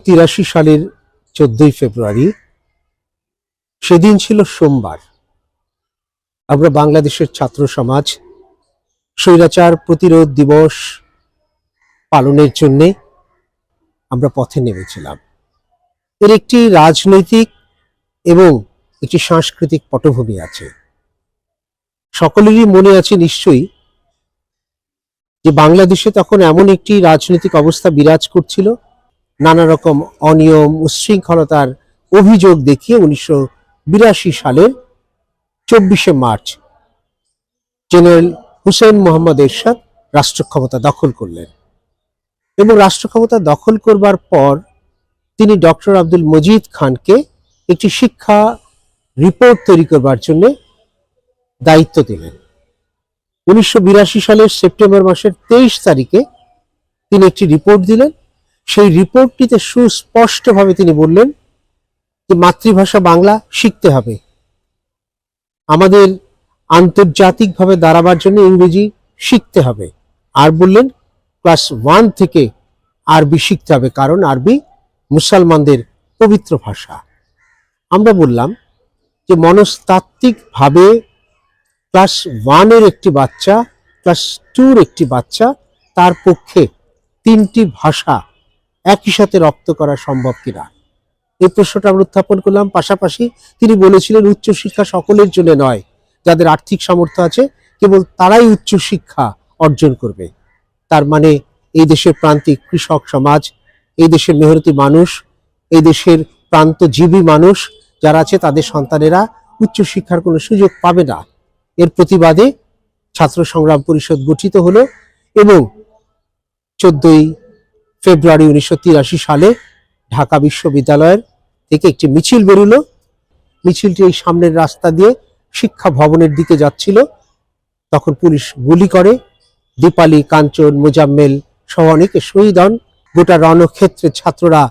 83 সালের 14ই ফেব্রুয়ারি, সেদিন ছিল সোমবার। আমরা বাংলাদেশের ছাত্র সমাজ স্বৈরাচার প্রতিরোধ দিবস পালনের জন্যে আমরা পথে নেমেছিলাম। এর একটি রাজনৈতিক এবং একটি সাংস্কৃতিক পটভূমি আছে। সকলেরই মনে আছে নিশ্চয়ই যে বাংলাদেশে তখন এমন একটি রাজনৈতিক অবস্থা বিরাজ করছিল, নানা রকম অনিয়ম উচ্ছৃঙ্খলতার অভিযোগ দেখিয়ে 1982 সালের 24শে মার্চ জেনারেল হুসেইন মোহাম্মদ এরশাদ রাষ্ট্র ক্ষমতা দখল করলেন এবং রাষ্ট্র ক্ষমতা দখল করবার পর তিনি ডক্টর আব্দুল মজিদ খানকে একটি শিক্ষা রিপোর্ট তৈরি করবার জন্য দায়িত্ব দিলেন। 1982 সালের সেপ্টেম্বর মাসের 23 তারিখে তিনি একটি রিপোর্ট দিলেন। সেই রিপোর্টটিতে সুস্পষ্টভাবে তিনি বললেন যে মাতৃভাষা বাংলা শিখতে হবে, আমাদের আন্তর্জাতিকভাবে দাঁড়াবার জন্য ইংরেজি শিখতে হবে, আর বললেন ক্লাস 1 থেকে আরবি শিখতে হবে, কারণ আরবি মুসলমানদের পবিত্র ভাষা। আমরা বললাম যে মনস্তাত্ত্বিকভাবে ক্লাস 1 এর একটি বাচ্চা, ক্লাস 2 এর একটি বাচ্চা, তার পক্ষে 3টি ভাষা একই সাথে রপ্ত করা সম্ভব কিনা, এই প্রশ্নটা আমরা উত্থাপন করলাম। পাশাপাশি তিনি বলেছিলেন উচ্চশিক্ষা সকলের জন্য নয়, যাদের আর্থিক সামর্থ্য আছে কেবল তারাই উচ্চশিক্ষা অর্জন করবে। তার মানে এই দেশের প্রান্তিক কৃষক সমাজ, এই দেশের মেহনতি মানুষ, এই দেশের প্রান্তজীবী মানুষ যারা আছে তাদের সন্তানেরা উচ্চশিক্ষার কোনো সুযোগ পাবে না। এর প্রতিবাদে ছাত্র সংগ্রাম পরিষদ গঠিত হলো এবং 14ই ফেব্রুয়ারি 1983 সালে ঢাকা বিশ্ববিদ্যালয়ের থেকে একটি মিছিল বেরোলো। মিছিলটি এই সামনের রাস্তা দিয়ে শিক্ষা ভবনের দিকে যাচ্ছিল, তখন পুলিশ গুলি করে। দীপালি, কাঞ্চন, মোজাম্মেল সহ অনেকে শহীদ হন। গোটা রণক্ষেত্রে ছাত্ররা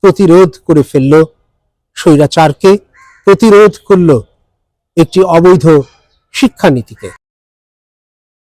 প্রতিরোধ করে ফেলল স্বৈরাচারকে, প্রতিরোধ করল একটি অবৈধ শিক্ষানীতিকে।